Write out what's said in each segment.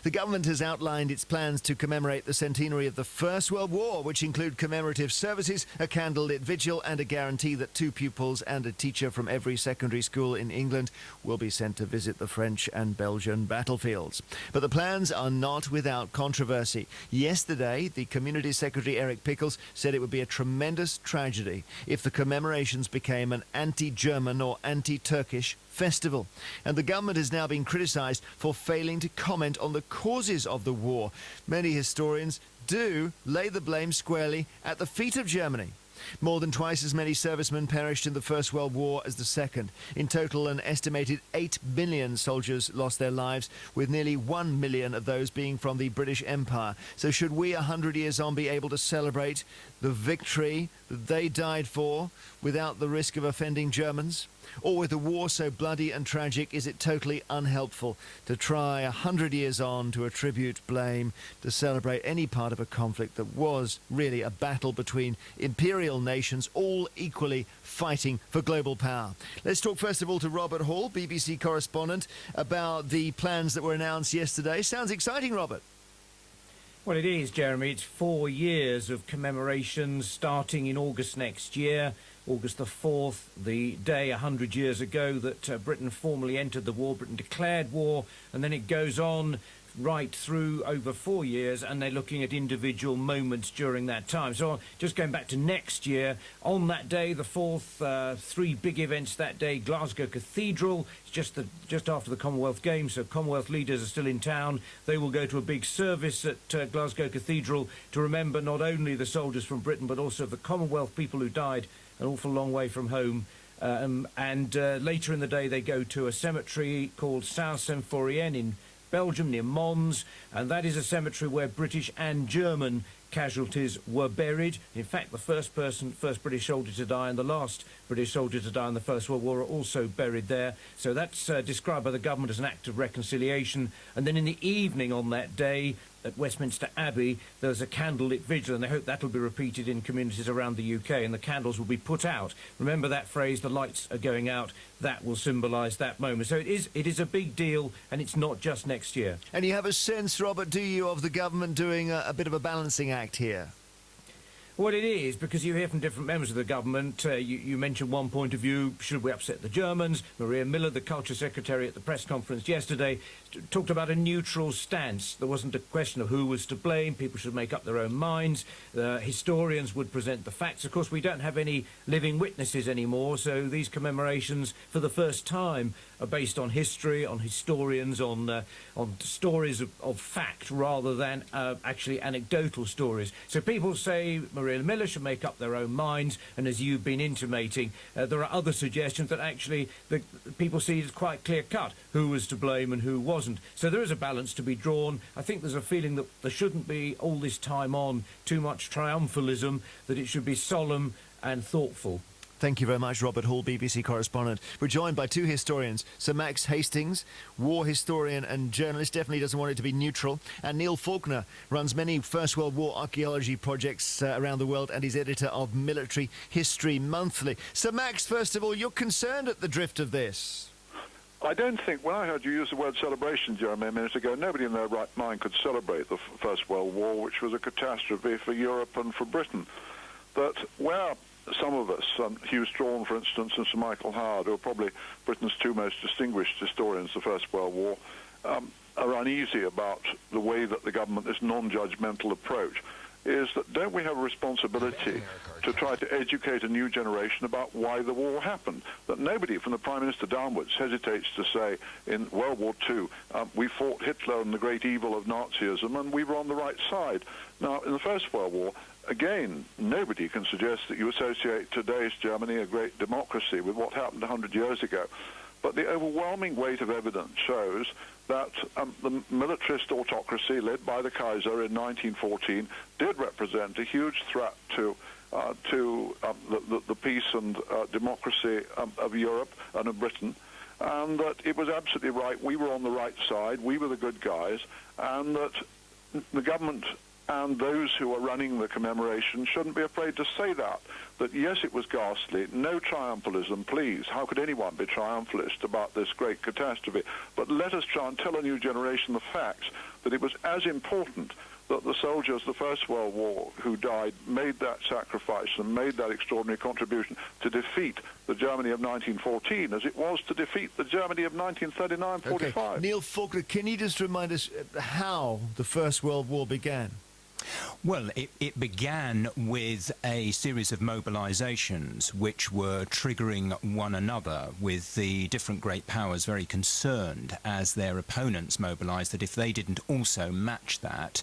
The government has outlined its plans to commemorate the centenary of the First World War, which include commemorative services, a candlelit vigil and a guarantee that 2 pupils and a teacher from every secondary school in England will be sent to visit the French and Belgian battlefields. But the plans are not without controversy. Yesterday, the Community Secretary Eric Pickles said it would be a tremendous tragedy if the commemorations became an anti-German or anti-Turkish festival. And the government has now been criticised for failing to comment on the causes of the war. Many historians do lay the blame squarely at the feet of Germany. More than twice as many servicemen perished in the First World War as the Second. In total, an estimated 8 million soldiers lost their lives, with nearly 1 million of those being from the British Empire. So should we, 100 years on, be able to celebrate the victory that they died for without the risk of offending Germans? Or with a war so bloody and tragic, is it totally unhelpful to try 100 years on to attribute blame, to celebrate any part of a conflict that was really a battle between imperial nations, all equally fighting for global power? Let's talk first of all to Robert Hall, BBC correspondent, about the plans that were announced yesterday. Sounds exciting, Robert. Well, it is, Jeremy. It's 4 years of commemorations starting in August next year. August the 4th, the day 100 years ago that Britain formally entered the war. Britain declared war, and then it goes on right through over 4 years, and they're looking at individual moments during that time. So just going back to next year, on that day, the 4th, 3 big events that day. Glasgow Cathedral, it's just after the Commonwealth Games, so Commonwealth leaders are still in town. They will go to a big service at Glasgow Cathedral to remember not only the soldiers from Britain, but also the Commonwealth people who died an awful long way from home. Later in the day, they go to a cemetery called Saint-Symphorien in Belgium, near Mons, and that is a cemetery where British and German casualties were buried. In fact, the first British soldier to die and the last British soldier to die in the First World War are also buried there. So that's described by the government as an act of reconciliation. And then in the evening on that day, at Westminster Abbey, there's a candlelit vigil, and they hope that'll be repeated in communities around the UK, and the candles will be put out. Remember that phrase, the lights are going out, that will symbolise that moment. So it is a big deal, and it's not just next year. And you have a sense, Robert, do you, of the government doing a bit of a balancing act here? Well, it is, because you hear from different members of the government. You mentioned one point of view, should we upset the Germans? Maria Miller, the Culture Secretary at the press conference yesterday, talked about a neutral stance. There wasn't a question of who was to blame. People should make up their own minds. Historians would present the facts. Of course, we don't have any living witnesses anymore, so these commemorations, for the first time, are based on history, on historians, on stories of fact, rather than actually anecdotal stories. So people say Maria Miller should make up their own minds, and as you've been intimating, there are other suggestions that actually the people see it quite clear-cut who was to blame and who wasn't. So there is a balance to be drawn. I think there's a feeling that there shouldn't be, all this time on, too much triumphalism, that it should be solemn and thoughtful. Thank you very much, Robert Hall, BBC correspondent. We're joined by 2 historians. Sir Max Hastings, war historian and journalist, definitely doesn't want it to be neutral. And Neil Faulkner runs many First World War archaeology projects around the world, and he's editor of Military History Monthly. Sir Max, first of all, you're concerned at the drift of this? I don't think, when I heard you use the word celebration, Jeremy, a minute ago, nobody in their right mind could celebrate the First World War, which was a catastrophe for Europe and for Britain. But where some of us, Hugh Strawn, for instance, and Sir Michael Howard, who are probably Britain's 2 most distinguished historians of the First World War, are uneasy about the way that the government, this non-judgmental approach, is that don't we have a responsibility to try to educate a new generation about why the war happened? That nobody, from the Prime Minister downwards, hesitates to say in World War II, we fought Hitler and the great evil of Nazism, and we were on the right side. Now, in the First World War, again, nobody can suggest that you associate today's Germany, a great democracy, with what happened 100 years ago. But the overwhelming weight of evidence shows that the militarist autocracy led by the Kaiser in 1914 did represent a huge threat to the peace and democracy of Europe and of Britain, and that it was absolutely right. We were on the right side. We were the good guys, and that the government and those who are running the commemoration shouldn't be afraid to say that. that, yes, it was ghastly. No triumphalism, please. How could anyone be triumphalist about this great catastrophe? But let us try and tell a new generation the facts, that it was as important that the soldiers, the First World War, who died, made that sacrifice and made that extraordinary contribution to defeat the Germany of 1914 as it was to defeat the Germany of 1939-45. Okay. Neil Faulkner, can you just remind us how the First World War began? Well, it began with a series of mobilisations which were triggering one another, with the different great powers very concerned as their opponents mobilised that if they didn't also match that,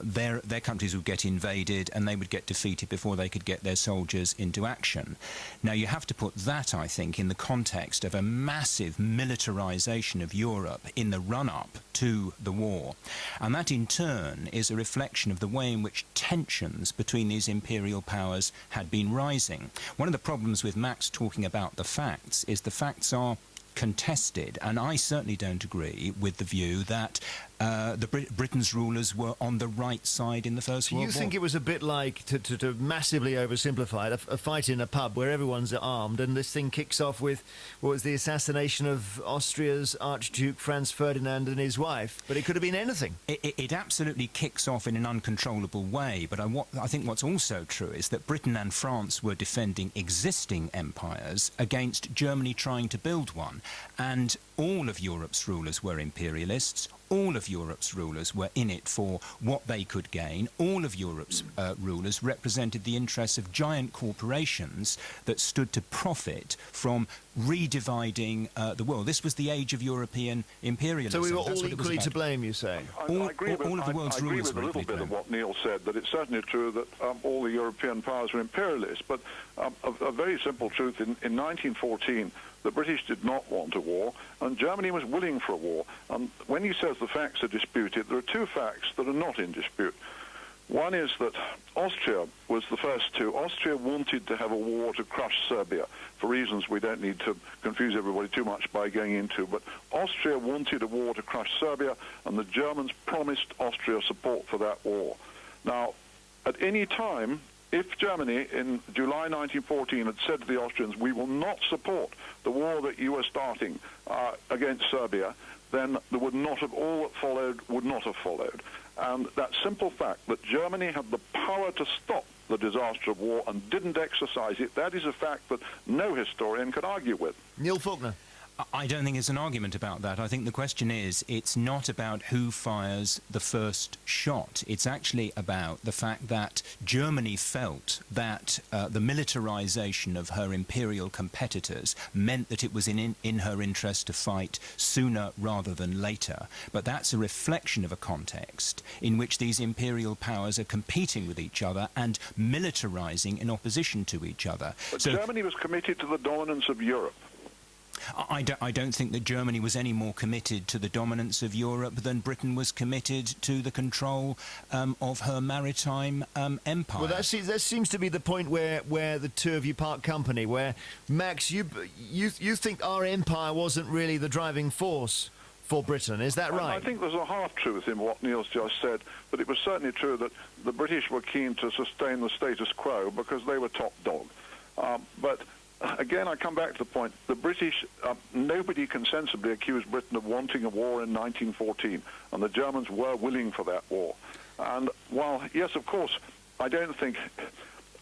their countries would get invaded and they would get defeated before they could get their soldiers into action. Now, you have to put that, I think, in the context of a massive militarisation of Europe in the run-up to the war. And that, in turn, is a reflection of the way in which tensions between these imperial powers had been rising. One of the problems with Max talking about the facts is the facts are contested, and I certainly don't agree with the view that Britain's rulers were on the right side in the First World War. You think it was a bit like, to massively oversimplify it, a fight in a pub where everyone's armed and this thing kicks off with what was the assassination of Austria's Archduke Franz Ferdinand and his wife, but it could have been anything. It absolutely kicks off in an uncontrollable way, but I think what's also true is that Britain and France were defending existing empires against Germany trying to build one, and all of Europe's rulers were imperialists. All of Europe's rulers were in it for what they could gain. All of Europe's rulers represented the interests of giant corporations that stood to profit from redividing the world. This was the age of European imperialism. So we were all equally to blame, you say? All of the world's rulers were equally to blame. I agree with a little bit of what Neil said, that it's certainly true that all the European powers were imperialists, but a very simple truth, in 1914, the British did not want a war, and Germany was willing for a war. And when he says the facts are disputed, there are two facts that are not in dispute. One is that Austria was the first to. Austria wanted to have a war to crush Serbia, for reasons we don't need to confuse everybody too much by going into. But Austria wanted a war to crush Serbia, and the Germans promised Austria support for that war. Now, at any time, if Germany in July 1914 had said to the Austrians, we will not support the war that you are starting against Serbia, then there would not have, all that followed would not have followed. And that simple fact that Germany had the power to stop the disaster of war and didn't exercise it, that is a fact that no historian can argue with. Neil Faulkner. I don't think it's an argument about that. I think the question is, it's not about who fires the first shot. It's actually about the fact that Germany felt that the militarization of her imperial competitors meant that it was in her interest to fight sooner rather than later. But that's a reflection of a context in which these imperial powers are competing with each other and militarizing in opposition to each other. But so Germany was committed to the dominance of Europe. I don't think that Germany was any more committed to the dominance of Europe than Britain was committed to the control of her maritime empire. Well, that seems to be the point where the two of you part company, where, Max, you think our empire wasn't really the driving force for Britain. Is that right? I think there's a half-truth in what Neil's just said, but it was certainly true that the British were keen to sustain the status quo because they were top dog. But again, I come back to the point. The British, nobody can sensibly accuse Britain of wanting a war in 1914, and the Germans were willing for that war. And while, yes, of course, I don't think...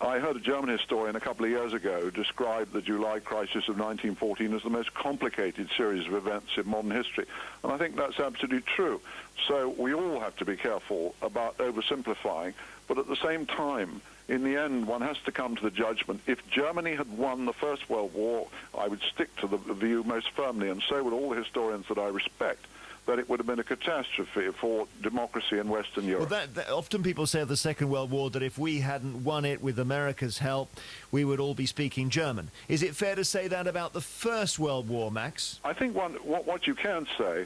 I heard a German historian a couple of years ago describe the July crisis of 1914 as the most complicated series of events in modern history, and I think that's absolutely true. So we all have to be careful about oversimplifying, but at the same time, in the end, one has to come to the judgment. If Germany had won the First World War, I would stick to the view most firmly, and so would all the historians that I respect, that it would have been a catastrophe for democracy in Western Europe. Well, that often people say of the Second World War that if we hadn't won it with America's help, we would all be speaking German. Is it fair to say that about the First World War, Max? I think what you can say,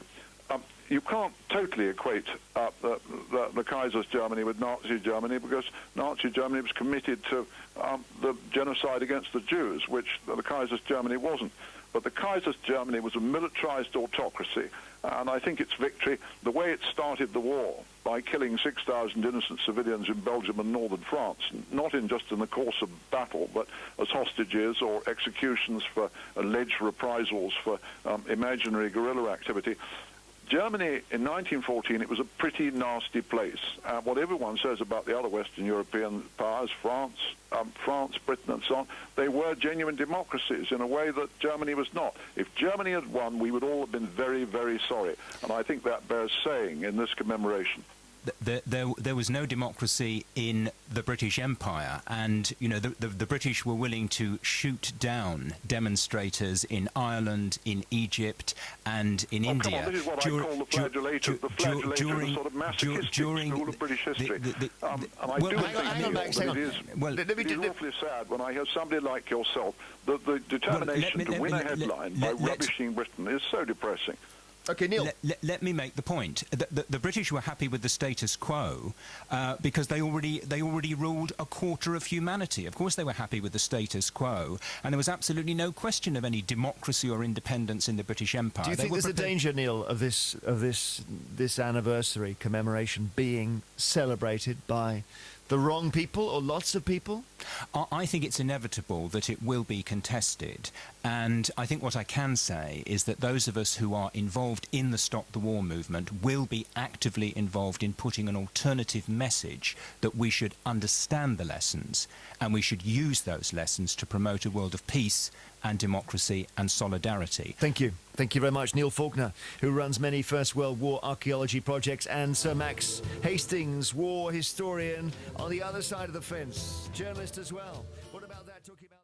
you can't totally equate the Kaiser's Germany with Nazi Germany, because Nazi Germany was committed to the genocide against the Jews, which the Kaiser's Germany wasn't. But the Kaiser's Germany was a militarized autocracy, and I think its victory, the way it started the war, by killing 6,000 innocent civilians in Belgium and northern France, not just in the course of battle, but as hostages or executions for alleged reprisals for imaginary guerrilla activity. Germany in 1914, it was a pretty nasty place. What everyone says about the other Western European powers, France, Britain and so on, they were genuine democracies in a way that Germany was not. If Germany had won, we would all have been very, very sorry. And I think that bears saying in this commemoration. There was no democracy in the British Empire, and you know the British were willing to shoot down demonstrators in Ireland, in Egypt, and in India. Come on, this is what I call the flagellator, the sort of masochistic school of British history. And I do think that it is awfully sad when I hear somebody like yourself, the determination to win a headline by rubbishing Britain is so depressing. Okay, Neil. Let me make the point. The British were happy with the status quo because they already ruled a quarter of humanity. Of course, they were happy with the status quo, and there was absolutely no question of any democracy or independence in the British Empire. Do you think there's a danger, Neil, of this anniversary commemoration being celebrated by the wrong people or lots of people? I think it's inevitable that it will be contested, and I think what I can say is that those of us who are involved in the Stop the War movement will be actively involved in putting an alternative message that we should understand the lessons and we should use those lessons to promote a world of peace and democracy and solidarity. Thank you. Thank you very much, Neil Faulkner, who runs many First World War archaeology projects, and Sir Max Hastings, war historian on the other side of the fence, journalist as well.